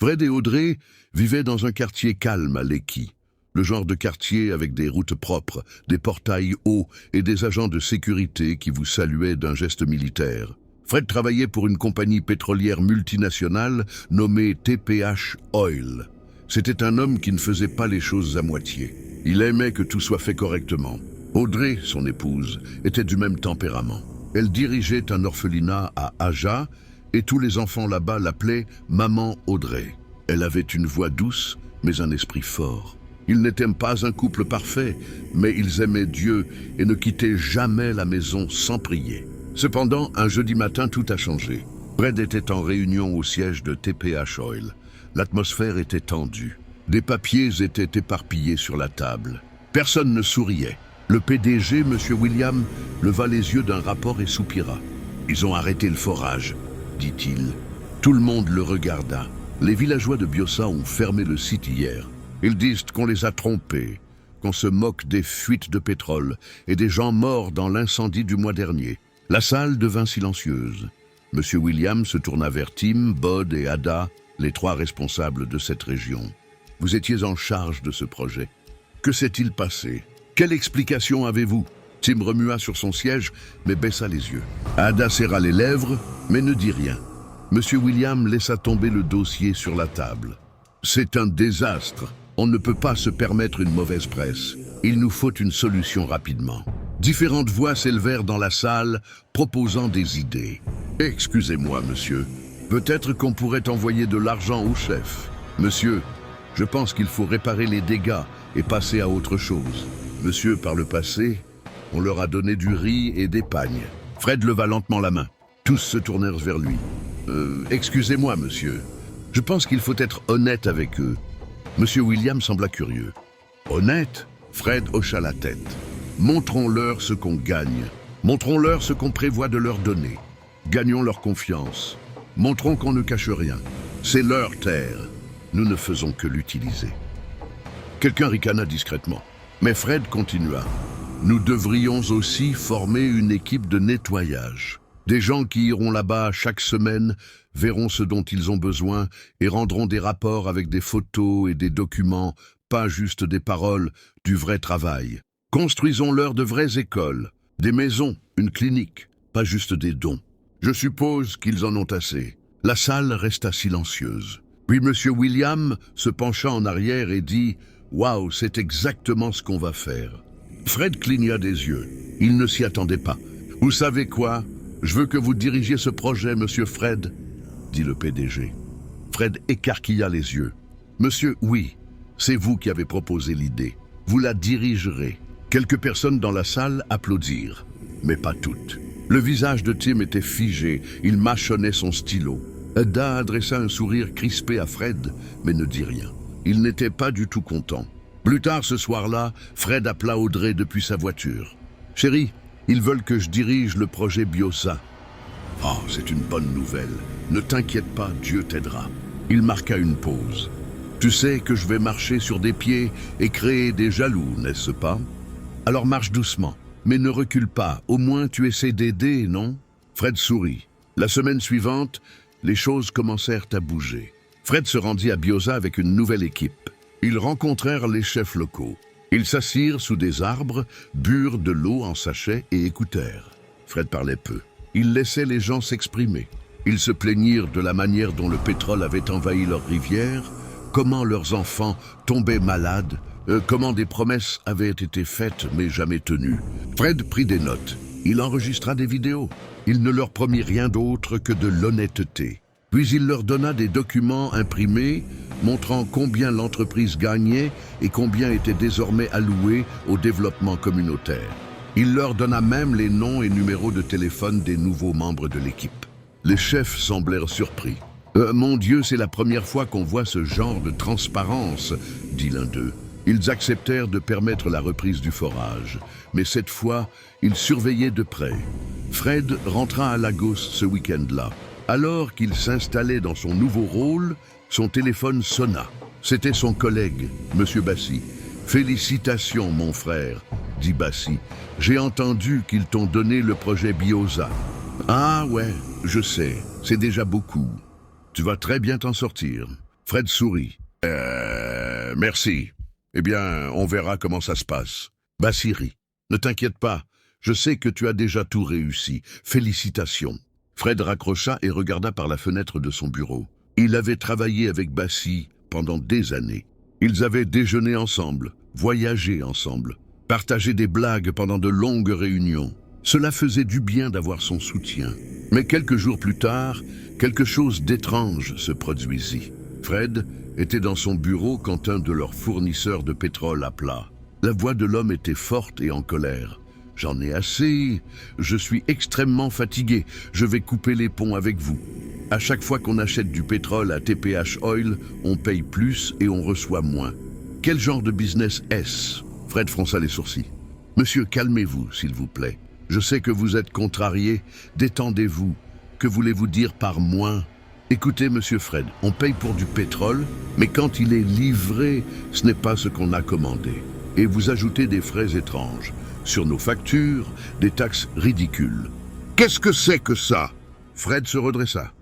Fred et Audrey vivaient dans un quartier calme à Lekki. Le genre de quartier avec des routes propres, des portails hauts et des agents de sécurité qui vous saluaient d'un geste militaire. Fred travaillait pour une compagnie pétrolière multinationale nommée TPH Oil. C'était un homme qui ne faisait pas les choses à moitié. Il aimait que tout soit fait correctement. Audrey, son épouse, était du même tempérament. Elle dirigeait un orphelinat à Aja et tous les enfants là-bas l'appelaient Maman Audrey. Elle avait une voix douce, mais un esprit fort. Ils n'étaient pas un couple parfait, mais ils aimaient Dieu et ne quittaient jamais la maison sans prier. Cependant, un jeudi matin, tout a changé. Fred était en réunion au siège de TPH Oil. L'atmosphère était tendue. Des papiers étaient éparpillés sur la table. Personne ne souriait. Le PDG, M. William, leva les yeux d'un rapport et soupira. « Ils ont arrêté le forage », dit-il. Tout le monde le regarda. Les villageois de Biossa ont fermé le site hier. Ils disent qu'on les a trompés, qu'on se moque des fuites de pétrole et des gens morts dans l'incendie du mois dernier. La salle devint silencieuse. M. William se tourna vers Tim, Bod et Ada, les trois responsables de cette région. Vous étiez en charge de ce projet. Que s'est-il passé? Quelle explication avez-vous? Tim remua sur son siège, mais baissa les yeux. Ada serra les lèvres, mais ne dit rien. M. William laissa tomber le dossier sur la table. C'est un désastre. On ne peut pas se permettre une mauvaise presse. Il nous faut une solution rapidement. Différentes voix s'élevèrent dans la salle, proposant des idées. Excusez-moi, monsieur. Peut-être qu'on pourrait envoyer de l'argent au chef. Monsieur, je pense qu'il faut réparer les dégâts et passer à autre chose. Monsieur, par le passé, on leur a donné du riz et des pagnes. Fred leva lentement la main. Tous se tournèrent vers lui. Excusez-moi, monsieur. Je pense qu'il faut être honnête avec eux. Monsieur William sembla curieux. Honnête? Fred hocha la tête. Montrons-leur ce qu'on gagne. Montrons-leur ce qu'on prévoit de leur donner. Gagnons leur confiance. Montrons qu'on ne cache rien. C'est leur terre. Nous ne faisons que l'utiliser. Quelqu'un ricana discrètement. Mais Fred continua. Nous devrions aussi former une équipe de nettoyage. Des gens qui iront là-bas chaque semaine, verront ce dont ils ont besoin et rendront des rapports avec des photos et des documents, pas juste des paroles, du vrai travail. Construisons-leur de vraies écoles, des maisons, une clinique, pas juste des dons. Je suppose qu'ils en ont assez. La salle resta silencieuse. Puis M. William se pencha en arrière et dit « Waouh, c'est exactement ce qu'on va faire ». Fred cligna des yeux. Il ne s'y attendait pas. « Vous savez quoi? Je veux que vous dirigiez ce projet, Monsieur Fred », dit le PDG. Fred écarquilla les yeux. « Monsieur, oui, c'est vous qui avez proposé l'idée. Vous la dirigerez. » Quelques personnes dans la salle applaudirent, mais pas toutes. Le visage de Tim était figé, il mâchonnait son stylo. Ada adressa un sourire crispé à Fred, mais ne dit rien. Il n'était pas du tout content. Plus tard ce soir-là, Fred appela Audrey depuis sa voiture. « Chérie, ils veulent que je dirige le projet Biossa. »« Oh, c'est une bonne nouvelle. Ne t'inquiète pas, Dieu t'aidera. » Il marqua une pause. « Tu sais que je vais marcher sur des pieds et créer des jaloux, n'est-ce pas? Alors marche doucement, mais ne recule pas. Au moins tu essaies d'aider, non ?» Fred sourit. La semaine suivante, les choses commencèrent à bouger. Fred se rendit à Biossa avec une nouvelle équipe. Ils rencontrèrent les chefs locaux. Ils s'assirent sous des arbres, burent de l'eau en sachet et écoutèrent. Fred parlait peu. Il laissait les gens s'exprimer. Ils se plaignirent de la manière dont le pétrole avait envahi leurs rivières, comment leurs enfants tombaient malades, comment des promesses avaient été faites mais jamais tenues. Fred prit des notes. Il enregistra des vidéos. Il ne leur promit rien d'autre que de l'honnêteté. Puis il leur donna des documents imprimés montrant combien l'entreprise gagnait et combien était désormais alloué au développement communautaire. Il leur donna même les noms et numéros de téléphone des nouveaux membres de l'équipe. Les chefs semblèrent surpris. Mon Dieu, c'est la première fois qu'on voit ce genre de transparence, dit l'un d'eux. Ils acceptèrent de permettre la reprise du forage, mais cette fois, ils surveillaient de près. Fred rentra à Lagos ce week-end-là. Alors qu'il s'installait dans son nouveau rôle, son téléphone sonna. C'était son collègue, M. Bassi. « Félicitations, mon frère, » dit Bassi. « J'ai entendu qu'ils t'ont donné le projet Biossa. »« Ah ouais, je sais, c'est déjà beaucoup. Tu vas très bien t'en sortir. Fred sourit. Merci. Eh bien, on verra comment ça se passe. Bassi rit. Ne t'inquiète pas, je sais que tu as déjà tout réussi. Félicitations. Fred raccrocha et regarda par la fenêtre de son bureau. Il avait travaillé avec Bassi pendant des années. Ils avaient déjeuné ensemble, voyagé ensemble, partagé des blagues pendant de longues réunions. Cela faisait du bien d'avoir son soutien. Mais quelques jours plus tard, quelque chose d'étrange se produisit. Fred était dans son bureau quand un de leurs fournisseurs de pétrole appela. La voix de l'homme était forte et en colère. « J'en ai assez, je suis extrêmement fatigué, je vais couper les ponts avec vous. À chaque fois qu'on achète du pétrole à TPH Oil, on paye plus et on reçoit moins. Quel genre de business est-ce » Fred fronça les sourcils. « Monsieur, calmez-vous, s'il vous plaît. Je sais que vous êtes contrarié, détendez-vous. Que voulez-vous dire par moins ? Écoutez, monsieur Fred, on paye pour du pétrole, mais quand il est livré, ce n'est pas ce qu'on a commandé. Et vous ajoutez des frais étranges. Sur nos factures, des taxes ridicules. Qu'est-ce que c'est que ça ? Fred se redressa.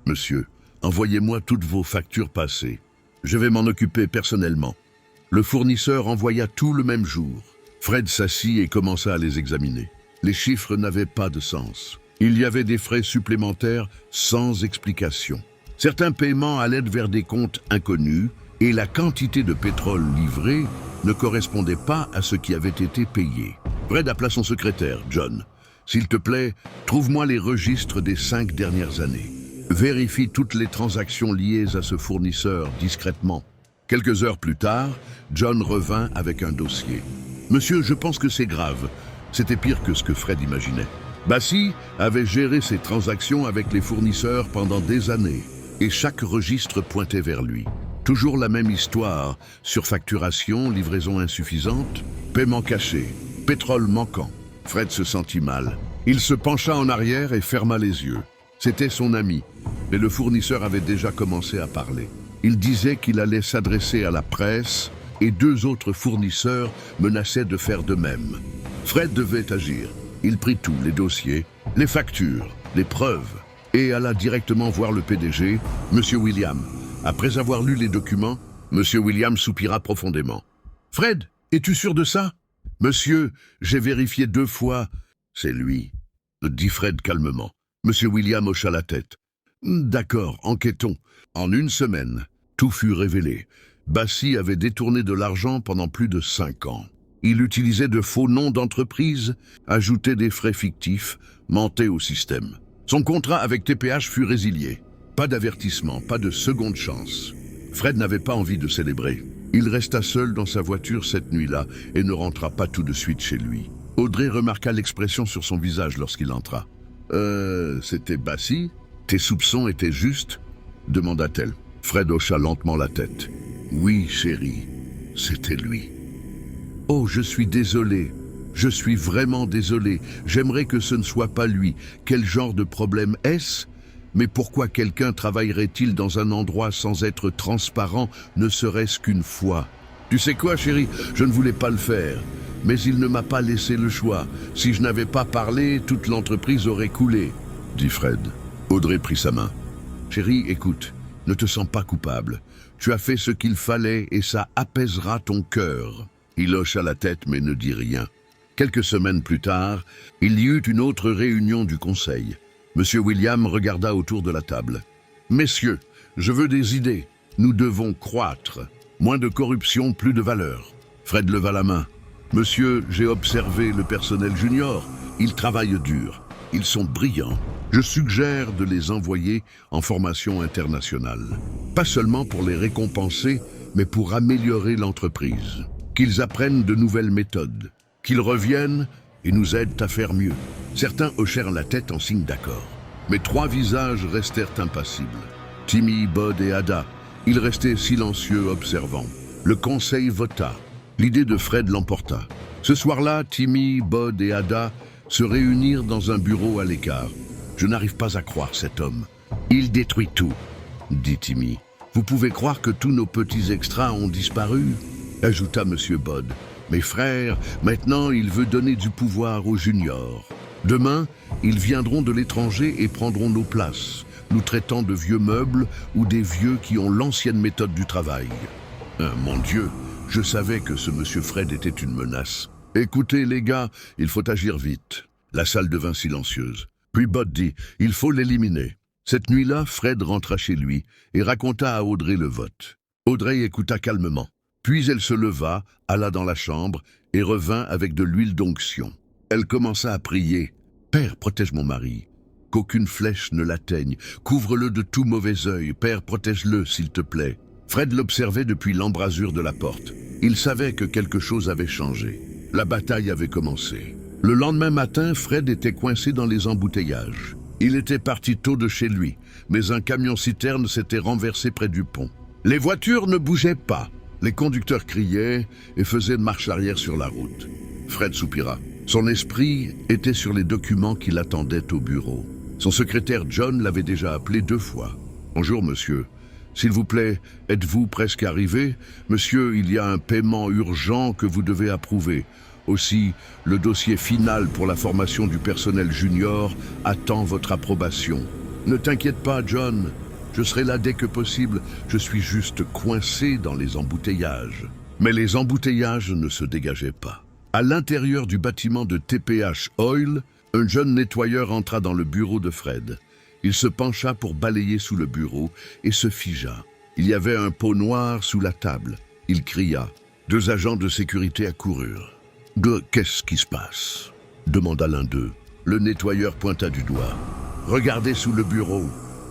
Monsieur, envoyez-moi toutes vos factures passées. Je vais m'en occuper personnellement. Le fournisseur envoya tout le même jour. Fred s'assit et commença à les examiner. Les chiffres n'avaient pas de sens. Il y avait des frais supplémentaires sans explication. Certains paiements allaient vers des comptes inconnus et la quantité de pétrole livrée ne correspondait pas à ce qui avait été payé. Fred appela son secrétaire, John. « S'il te plaît, trouve-moi les registres des 5 dernières années. Vérifie toutes les transactions liées à ce fournisseur discrètement. » Quelques heures plus tard, John revint avec un dossier. « Monsieur, je pense que c'est grave. » C'était pire que ce que Fred imaginait. Bassi avait géré ses transactions avec les fournisseurs pendant des années, et chaque registre pointait vers lui. Toujours la même histoire, surfacturation, livraison insuffisante, paiement caché, pétrole manquant. Fred se sentit mal. Il se pencha en arrière et ferma les yeux. C'était son ami, mais le fournisseur avait déjà commencé à parler. Il disait qu'il allait s'adresser à la presse et 2 autres fournisseurs menaçaient de faire de même. Fred devait agir. Il prit tout, les dossiers, les factures, les preuves, et alla directement voir le PDG, M. William. Après avoir lu les documents, M. William soupira profondément. « Fred, es-tu sûr de ça ?»« Monsieur, j'ai vérifié 2 fois. »« C'est lui, » dit Fred calmement. M. William hocha la tête. « D'accord, enquêtons. » En 1 semaine, tout fut révélé. Bassi avait détourné de l'argent pendant plus de 5 ans. Il utilisait de faux noms d'entreprise, ajoutait des frais fictifs, mentait au système. Son contrat avec TPH fut résilié. Pas d'avertissement, pas de seconde chance. Fred n'avait pas envie de célébrer. Il resta seul dans sa voiture cette nuit-là et ne rentra pas tout de suite chez lui. Audrey remarqua l'expression sur son visage lorsqu'il entra. « C'était Bassi ? Tes soupçons étaient justes ?» demanda-t-elle. Fred hocha lentement la tête. « Oui, chérie, c'était lui. » « Oh, je suis désolé. Je suis vraiment désolé. J'aimerais que ce ne soit pas lui. Quel genre de problème est-ce ? Mais pourquoi quelqu'un travaillerait-il dans un endroit sans être transparent, ne serait-ce qu'une fois ? Tu sais quoi, chérie ? Je ne voulais pas le faire. Mais il ne m'a pas laissé le choix. Si je n'avais pas parlé, toute l'entreprise aurait coulé, » dit Fred. Audrey prit sa main. « Chérie, écoute, ne te sens pas coupable. Tu as fait ce qu'il fallait et ça apaisera ton cœur. » Il hocha la tête mais ne dit rien. Quelques semaines plus tard, il y eut une autre réunion du conseil. Monsieur William regarda autour de la table. « Messieurs, je veux des idées. Nous devons croître. Moins de corruption, plus de valeur. » Fred leva la main. « Monsieur, j'ai observé le personnel junior. Ils travaillent dur. Ils sont brillants. Je suggère de les envoyer en formation internationale. Pas seulement pour les récompenser, mais pour améliorer l'entreprise. Qu'ils apprennent de nouvelles méthodes, qu'ils reviennent et nous aident à faire mieux. » Certains hochèrent la tête en signe d'accord. Mais 3 visages restèrent impassibles. Timmy, Bod et Ada. Ils restaient silencieux, observants. Le conseil vota. L'idée de Fred l'emporta. Ce soir-là, Timmy, Bod et Ada se réunirent dans un bureau à l'écart. « Je n'arrive pas à croire cet homme. Il détruit tout, » dit Timmy. « Vous pouvez croire que tous nos petits extras ont disparu ?» ajouta M. Bod. « Mes frères, maintenant il veut donner du pouvoir aux juniors. Demain, ils viendront de l'étranger et prendront nos places. nous traitant de vieux meubles ou des vieux qui ont l'ancienne méthode du travail. Mon Dieu, je savais que ce monsieur Fred était une menace. Écoutez les gars, il faut agir vite. La salle devint silencieuse. Puis Bud dit, il faut l'éliminer. Cette nuit-là, Fred rentra chez lui et raconta à Audrey le vote. Audrey écouta calmement. Puis elle se leva, alla dans la chambre et revint avec de l'huile d'onction. Elle commença à prier. « Père, protège mon mari. Qu'aucune flèche ne l'atteigne. Couvre-le de tout mauvais œil. Père, protège-le, s'il te plaît. » Fred l'observait depuis l'embrasure de la porte. Il savait que quelque chose avait changé. La bataille avait commencé. Le lendemain matin, Fred était coincé dans les embouteillages. Il était parti tôt de chez lui, mais un camion-citerne s'était renversé près du pont. Les voitures ne bougeaient pas. Les conducteurs criaient et faisaient marche arrière sur la route. Fred soupira. Son esprit était sur les documents qui l'attendaient au bureau. Son secrétaire John l'avait déjà appelé 2 fois. « Bonjour, monsieur. S'il vous plaît, êtes-vous presque arrivé? Monsieur, il y a un paiement urgent que vous devez approuver. Aussi, le dossier final pour la formation du personnel junior attend votre approbation. Ne t'inquiète pas, John. Je serai là dès que possible. Je suis juste coincé dans les embouteillages. » Mais les embouteillages ne se dégageaient pas. À l'intérieur du bâtiment de TPH Oil, un jeune nettoyeur entra dans le bureau de Fred. Il se pencha pour balayer sous le bureau et se figea. Il y avait un pot noir sous la table. Il cria. 2 agents de sécurité accoururent. « Qu'est-ce qui se passe ?» demanda l'un d'eux. Le nettoyeur pointa du doigt. « Regardez sous le bureau. »«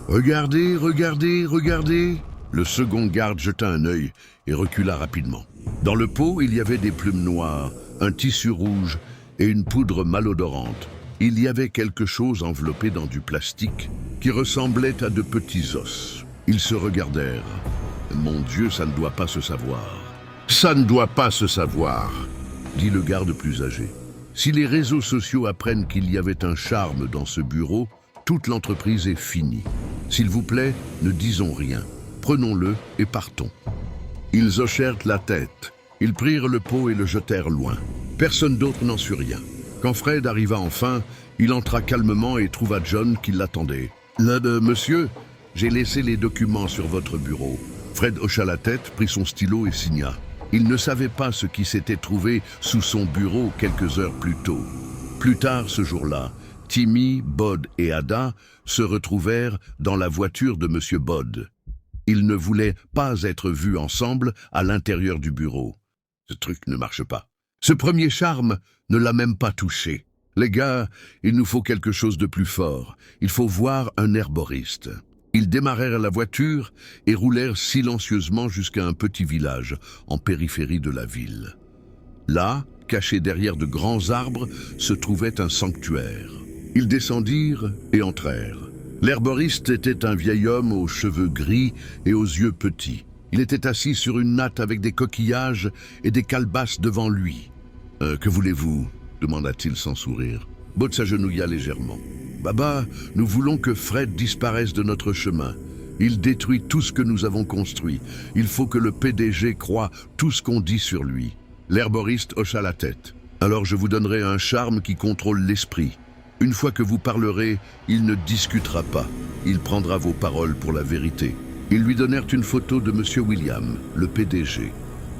Regardez, regardez, regardez !» Le second garde jeta un œil et recula rapidement. Dans le pot, il y avait des plumes noires, un tissu rouge et une poudre malodorante. Il y avait quelque chose enveloppé dans du plastique qui ressemblait à de petits os. Ils se regardèrent. « Mon Dieu, ça ne doit pas se savoir. »« Ça ne doit pas se savoir !» dit le garde plus âgé. Si les réseaux sociaux apprennent qu'il y avait un charme dans ce bureau, toute l'entreprise est finie. S'il vous plaît, ne disons rien. Prenons-le et partons. Ils hochèrent la tête. Ils prirent le pot et le jetèrent loin. Personne d'autre n'en sut rien. Quand Fred arriva enfin, il entra calmement et trouva John qui l'attendait. « Monsieur, j'ai laissé les documents sur votre bureau. » Fred hocha la tête, prit son stylo et signa. Il ne savait pas ce qui s'était trouvé sous son bureau quelques heures plus tôt. Plus tard ce jour-là, Timmy, Bud et Ada se retrouvèrent dans la voiture de M. Bud. Ils ne voulaient pas être vus ensemble à l'intérieur du bureau. Ce truc ne marche pas. Ce premier charme ne l'a même pas touché. Les gars, il nous faut quelque chose de plus fort. Il faut voir un herboriste. Ils démarrèrent la voiture et roulèrent silencieusement jusqu'à un petit village, en périphérie de la ville. Là, caché derrière de grands arbres, se trouvait un sanctuaire. Ils descendirent et entrèrent. L'herboriste était un vieil homme aux cheveux gris et aux yeux petits. Il était assis sur une natte avec des coquillages et des calebasses devant lui. « Que voulez-vous » demanda-t-il sans sourire. Bud s'agenouilla légèrement. « Baba, nous voulons que Fred disparaisse de notre chemin. Il détruit tout ce que nous avons construit. Il faut que le PDG croie tout ce qu'on dit sur lui. » L'herboriste hocha la tête. « Alors je vous donnerai un charme qui contrôle l'esprit. Une fois que vous parlerez, il ne discutera pas. Il prendra vos paroles pour la vérité. » Ils lui donnèrent une photo de M. William, le PDG.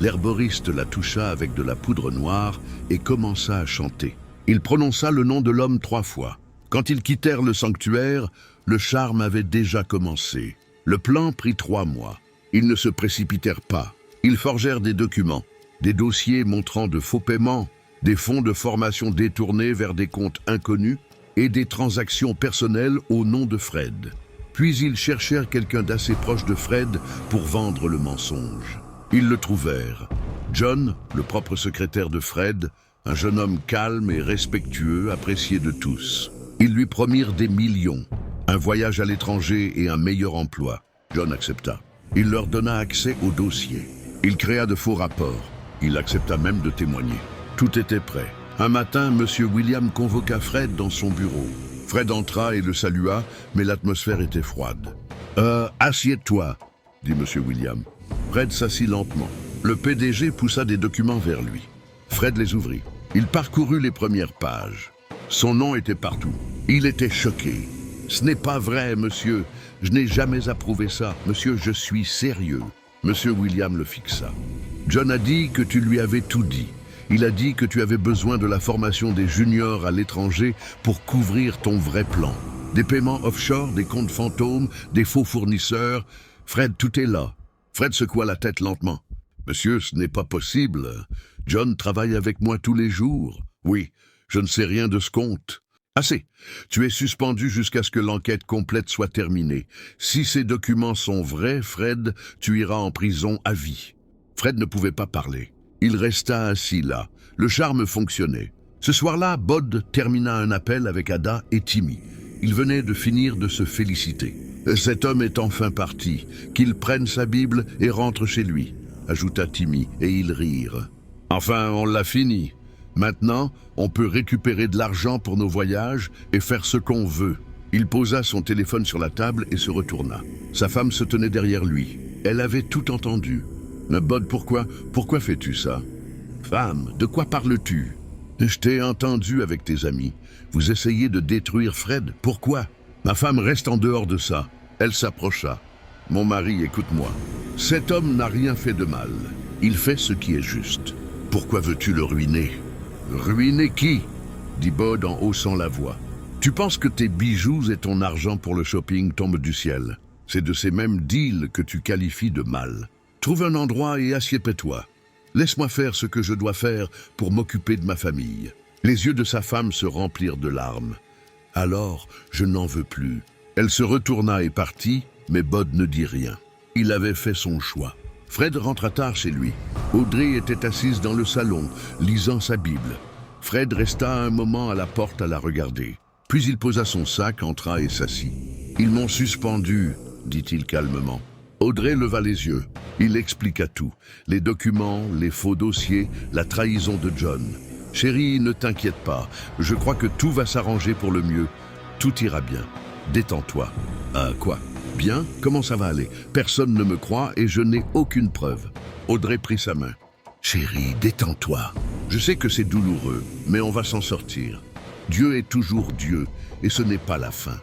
L'herboriste la toucha avec de la poudre noire et commença à chanter. Il prononça le nom de l'homme 3 fois. Quand ils quittèrent le sanctuaire, le charme avait déjà commencé. Le plan prit 3 mois. Ils ne se précipitèrent pas. Ils forgèrent des documents, des dossiers montrant de faux paiements, des fonds de formation détournés vers des comptes inconnus et des transactions personnelles au nom de Fred. Puis ils cherchèrent quelqu'un d'assez proche de Fred pour vendre le mensonge. Ils le trouvèrent. John, le propre secrétaire de Fred, un jeune homme calme et respectueux, apprécié de tous. Ils lui promirent des millions, un voyage à l'étranger et un meilleur emploi. John accepta. Il leur donna accès au dossier. Il créa de faux rapports. Il accepta même de témoigner. Tout était prêt. Un matin, M. William convoqua Fred dans son bureau. Fred entra et le salua, mais l'atmosphère était froide. « Assieds-toi » dit M. William. Fred s'assit lentement. Le PDG poussa des documents vers lui. Fred les ouvrit. Il parcourut les premières pages. Son nom était partout. Il était choqué. Ce n'est pas vrai, monsieur. Je n'ai jamais approuvé ça. Monsieur, je suis sérieux. Monsieur William le fixa. John a dit que tu lui avais tout dit. Il a dit que tu avais besoin de la formation des juniors à l'étranger pour couvrir ton vrai plan. Des paiements offshore, des comptes fantômes, des faux fournisseurs. Fred, tout est là. Fred secoua la tête lentement. Monsieur, ce n'est pas possible. John travaille avec moi tous les jours. Oui, je ne sais rien de ce compte. Assez. Tu es suspendu jusqu'à ce que l'enquête complète soit terminée. Si ces documents sont vrais, Fred, tu iras en prison à vie. Fred ne pouvait pas parler. Il resta assis là. Le charme fonctionnait. Ce soir-là, Bod termina un appel avec Ada et Timmy. Ils venaient de finir de se féliciter. Cet homme est enfin parti. Qu'il prenne sa Bible et rentre chez lui, ajouta Timmy, et ils rirent. Enfin, on l'a fini. Maintenant, on peut récupérer de l'argent pour nos voyages et faire ce qu'on veut. Il posa son téléphone sur la table et se retourna. Sa femme se tenait derrière lui. Elle avait tout entendu. Bod, pourquoi fais-tu ça? Femme, de quoi parles-tu? Je t'ai entendu avec tes amis. Vous essayez de détruire Fred. Pourquoi? Ma femme reste en dehors de ça. Elle s'approcha. Mon mari, écoute-moi. Cet homme n'a rien fait de mal. Il fait ce qui est juste. Pourquoi veux-tu le ruiner? Ruiner qui? Dit Bod en haussant la voix. Tu penses que tes bijoux et ton argent pour le shopping tombent du ciel. C'est de ces mêmes deals que tu qualifies de mal. Trouve un endroit et assieds-toi. Laisse-moi faire ce que je dois faire pour m'occuper de ma famille. Les yeux de sa femme se remplirent de larmes. Alors, je n'en veux plus. Elle se retourna et partit, mais Bod ne dit rien. Il avait fait son choix. Fred rentra tard chez lui. Audrey était assise dans le salon, lisant sa Bible. Fred resta un moment à la porte à la regarder. Puis il posa son sac, entra et s'assit. « Ils m'ont suspendu », dit-il calmement. Audrey leva les yeux. Il expliqua tout. Les documents, les faux dossiers, la trahison de John. « Chérie, ne t'inquiète pas. Je crois que tout va s'arranger pour le mieux. Tout ira bien. Détends-toi. » « Ah, quoi? Bien? Comment ça va aller? Personne ne me croit et je n'ai aucune preuve. » Audrey prit sa main. « Chérie, détends-toi. Je sais que c'est douloureux, mais on va s'en sortir. Dieu est toujours Dieu et ce n'est pas la fin. »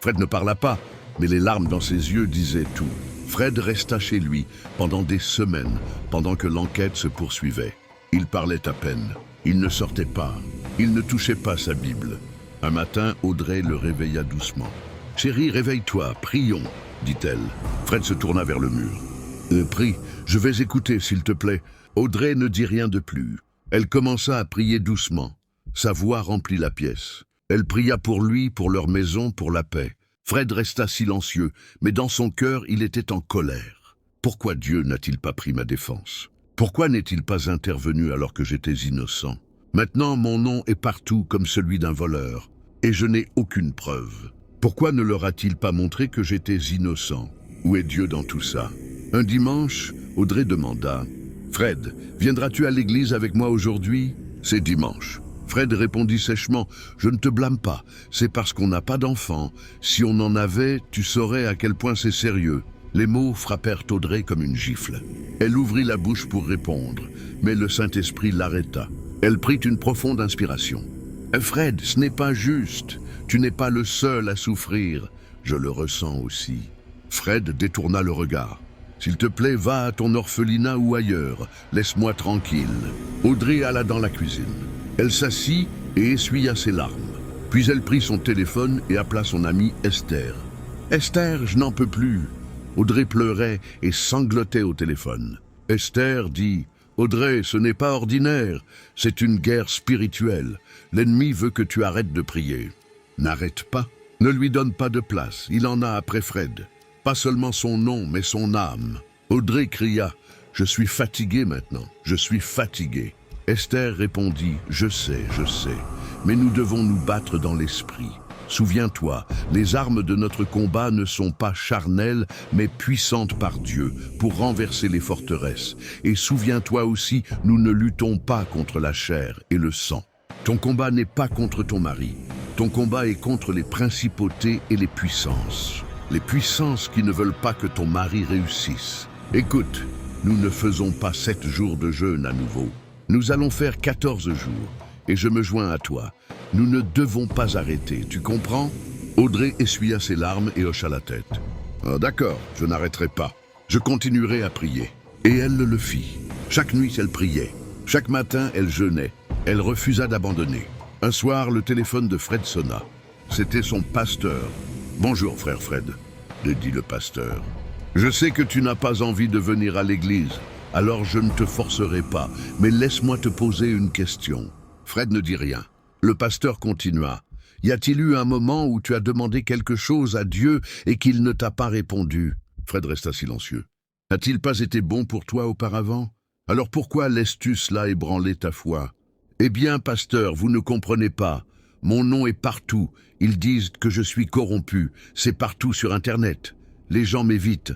Fred ne parla pas, mais les larmes dans ses yeux disaient tout. Fred resta chez lui pendant des semaines, pendant que l'enquête se poursuivait. Il parlait à peine. Il ne sortait pas. Il ne touchait pas sa Bible. Un matin, Audrey le réveilla doucement. « Chérie, réveille-toi, prions, » dit-elle. Fred se tourna vers le mur. « Prie, je vais écouter, s'il te plaît. » Audrey ne dit rien de plus. Elle commença à prier doucement. Sa voix remplit la pièce. Elle pria pour lui, pour leur maison, pour la paix. Fred resta silencieux, mais dans son cœur, il était en colère. Pourquoi Dieu n'a-t-il pas pris ma défense? Pourquoi n'est-il pas intervenu alors que j'étais innocent? Maintenant, mon nom est partout comme celui d'un voleur, et je n'ai aucune preuve. Pourquoi ne leur a-t-il pas montré que j'étais innocent? Où est Dieu dans tout ça? Un dimanche, Audrey demanda « Fred, viendras-tu à l'église avec moi aujourd'hui ?» C'est dimanche. Fred répondit sèchement « Je ne te blâme pas, c'est parce qu'on n'a pas d'enfant. Si on en avait, tu saurais à quel point c'est sérieux. » Les mots frappèrent Audrey comme une gifle. Elle ouvrit la bouche pour répondre, mais le Saint-Esprit l'arrêta. Elle prit une profonde inspiration. « Fred, ce n'est pas juste. Tu n'es pas le seul à souffrir. Je le ressens aussi. » Fred détourna le regard. « S'il te plaît, va à ton orphelinat ou ailleurs. Laisse-moi tranquille. » Audrey alla dans la cuisine. Elle s'assit et essuya ses larmes. Puis elle prit son téléphone et appela son amie Esther. « Esther, je n'en peux plus. » Audrey pleurait et sanglotait au téléphone. Esther dit « Audrey, ce n'est pas ordinaire. C'est une guerre spirituelle. L'ennemi veut que tu arrêtes de prier. » N'arrête pas. Ne lui donne pas de place. Il en a après Fred. Pas seulement son nom, mais son âme. Audrey cria « Je suis fatiguée maintenant. Je suis fatiguée. » Esther répondit « Je sais, mais nous devons nous battre dans l'esprit. Souviens-toi, les armes de notre combat ne sont pas charnelles, mais puissantes par Dieu, pour renverser les forteresses. Et souviens-toi aussi, nous ne luttons pas contre la chair et le sang. Ton combat n'est pas contre ton mari. Ton combat est contre les principautés et les puissances. Les puissances qui ne veulent pas que ton mari réussisse. Écoute, nous ne faisons pas 7 jours de jeûne à nouveau. Nous allons faire 14 jours, et je me joins à toi. Nous ne devons pas arrêter, tu comprends? Audrey essuya ses larmes et hocha la tête. Ah, d'accord, je n'arrêterai pas. Je continuerai à prier. Et elle le fit. Chaque nuit, elle priait. Chaque matin, elle jeûnait. Elle refusa d'abandonner. Un soir, le téléphone de Fred sonna. C'était son pasteur. « Bonjour, frère Fred », lui dit le pasteur. « Je sais que tu n'as pas envie de venir à l'église, alors je ne te forcerai pas, mais laisse-moi te poser une question. » Fred ne dit rien. Le pasteur continua. « Y a-t-il eu un moment où tu as demandé quelque chose à Dieu et qu'il ne t'a pas répondu ?» Fred resta silencieux. « A-t-il pas été bon pour toi auparavant? Alors pourquoi laisses-tu cela ébranler ta foi? » « Eh bien, pasteur, vous ne comprenez pas. Mon nom est partout. Ils disent que je suis corrompu. C'est partout sur Internet. Les gens m'évitent.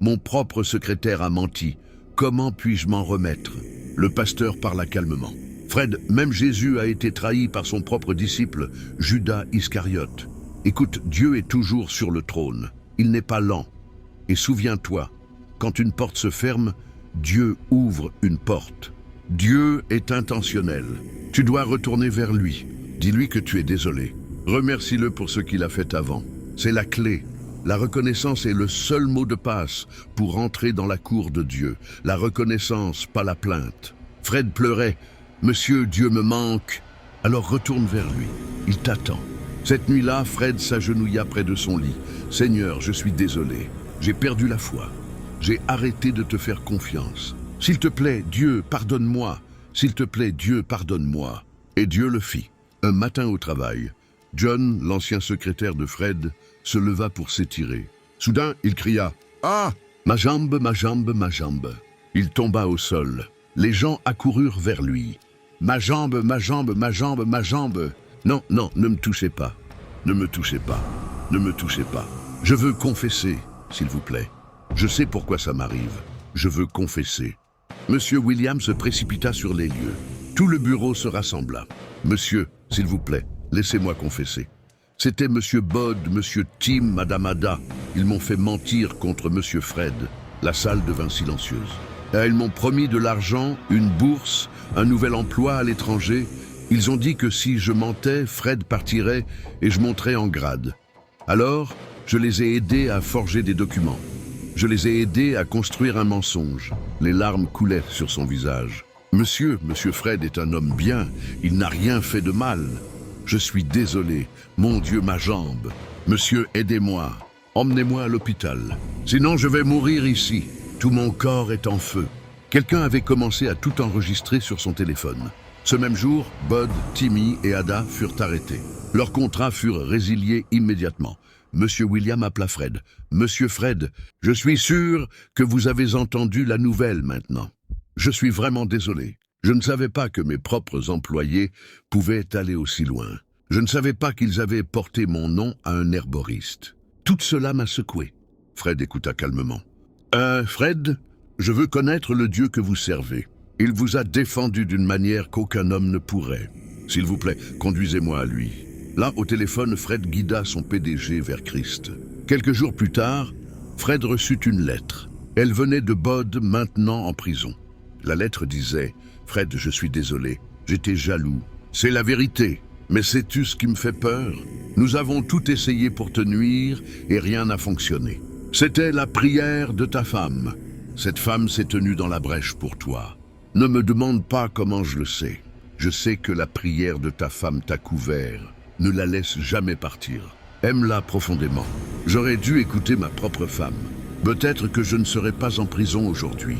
Mon propre secrétaire a menti. Comment puis-je m'en remettre ?» Le pasteur parla calmement. « Fred, même Jésus a été trahi par son propre disciple, Judas Iscariote. Écoute, Dieu est toujours sur le trône. Il n'est pas lent. Et souviens-toi, quand une porte se ferme, Dieu ouvre une porte. Dieu est intentionnel. Tu dois retourner vers lui. Dis-lui que tu es désolé. Remercie-le pour ce qu'il a fait avant. C'est la clé. La reconnaissance est le seul mot de passe pour entrer dans la cour de Dieu. La reconnaissance, pas la plainte. Fred pleurait. « Monsieur, Dieu me manque. » Alors retourne vers lui. Il t'attend. Cette nuit-là, Fred s'agenouilla près de son lit. « Seigneur, je suis désolé. J'ai perdu la foi. J'ai arrêté de te faire confiance. S'il te plaît, Dieu, pardonne-moi. S'il te plaît, Dieu, pardonne-moi. » Et Dieu le fit. Un matin au travail, John, l'ancien secrétaire de Fred, se leva pour s'étirer. Soudain, il cria « Ah ! Ma jambe, ma jambe, ma jambe !» Il tomba au sol. Les gens accoururent vers lui. « Ma jambe, ma jambe, ma jambe, ma jambe !»« Non, non, ne me touchez pas. Ne me touchez pas. Ne me touchez pas. Je veux confesser, s'il vous plaît. Je sais pourquoi ça m'arrive. Je veux confesser. » Monsieur William se précipita sur les lieux. Tout le bureau se rassembla. « Monsieur, s'il vous plaît, laissez-moi confesser. C'était Monsieur Bod, Monsieur Tim, Madame Ada. Ils m'ont fait mentir contre Monsieur Fred. » La salle devint silencieuse. Ils m'ont promis de l'argent, une bourse, un nouvel emploi à l'étranger. Ils ont dit que si je mentais, Fred partirait et je monterais en grade. Alors, je les ai aidés à forger des documents. Je les ai aidés à construire un mensonge. Les larmes coulaient sur son visage. Monsieur Fred est un homme bien. Il n'a rien fait de mal. Je suis désolé. Mon Dieu, ma jambe. Monsieur, aidez-moi. Emmenez-moi à l'hôpital. Sinon, je vais mourir ici. Tout mon corps est en feu. Quelqu'un avait commencé à tout enregistrer sur son téléphone. Ce même jour, Bud, Timmy et Ada furent arrêtés. Leurs contrats furent résiliés immédiatement. Monsieur William appela Fred. « Monsieur Fred, je suis sûr que vous avez entendu la nouvelle maintenant. Je suis vraiment désolé. Je ne savais pas que mes propres employés pouvaient aller aussi loin. Je ne savais pas qu'ils avaient porté mon nom à un herboriste. Tout cela m'a secoué. » Fred écouta calmement. « Fred, je veux connaître le Dieu que vous servez. Il vous a défendu d'une manière qu'aucun homme ne pourrait. S'il vous plaît, conduisez-moi à lui. » Là, au téléphone, Fred guida son PDG vers Christ. Quelques jours plus tard, Fred reçut une lettre. Elle venait de Bod, maintenant en prison. La lettre disait « Fred, je suis désolé, j'étais jaloux. C'est la vérité, mais sais-tu ce qui me fait peur? Nous avons tout essayé pour te nuire et rien n'a fonctionné. C'était la prière de ta femme. Cette femme s'est tenue dans la brèche pour toi. Ne me demande pas comment je le sais. Je sais que la prière de ta femme t'a couvert. Ne la laisse jamais partir. Aime-la profondément. J'aurais dû écouter ma propre femme. Peut-être que je ne serais pas en prison aujourd'hui. »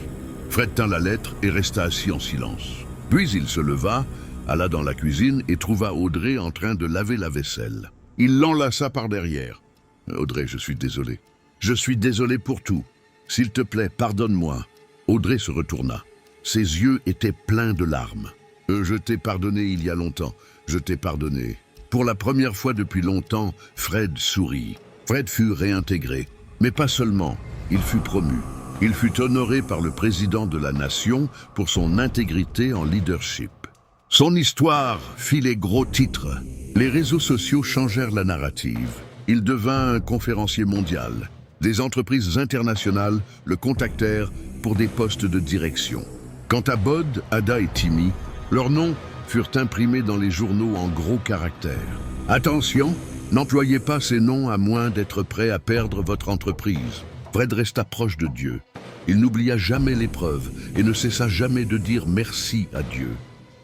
Fred tint la lettre et resta assis en silence. Puis il se leva, alla dans la cuisine et trouva Audrey en train de laver la vaisselle. Il l'enlaça par derrière. « Audrey, je suis désolé. Je suis désolé pour tout. S'il te plaît, pardonne-moi. » Audrey se retourna. Ses yeux étaient pleins de larmes. « Je t'ai pardonné il y a longtemps. Je t'ai pardonné. » Pour la première fois depuis longtemps, Fred sourit. Fred fut réintégré. Mais pas seulement, il fut promu. Il fut honoré par le président de la nation pour son intégrité en leadership. Son histoire fit les gros titres. Les réseaux sociaux changèrent la narrative. Il devint un conférencier mondial. Des entreprises internationales le contactèrent pour des postes de direction. Quant à Bod, Ada et Timmy, leurs noms furent imprimés dans les journaux en gros caractères. Attention, Fred est N'employez pas ces noms à moins d'être prêt à perdre votre entreprise. Fred resta proche de Dieu. Il n'oublia jamais l'épreuve et ne cessa jamais de dire merci à Dieu.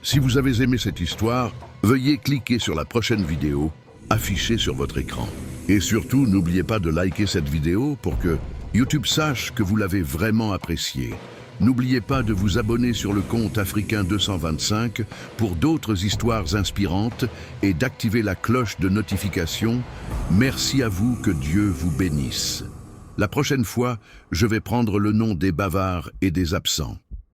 Si vous avez aimé cette histoire, veuillez cliquer sur la prochaine vidéo affichée sur votre écran. Et surtout, n'oubliez pas de liker cette vidéo pour que YouTube sache que vous l'avez vraiment appréciée. N'oubliez pas de vous abonner sur le compte Africain 225 pour d'autres histoires inspirantes et d'activer la cloche de notification. Merci à vous, que Dieu vous bénisse. La prochaine fois, je vais prendre le nom des bavards et des absents.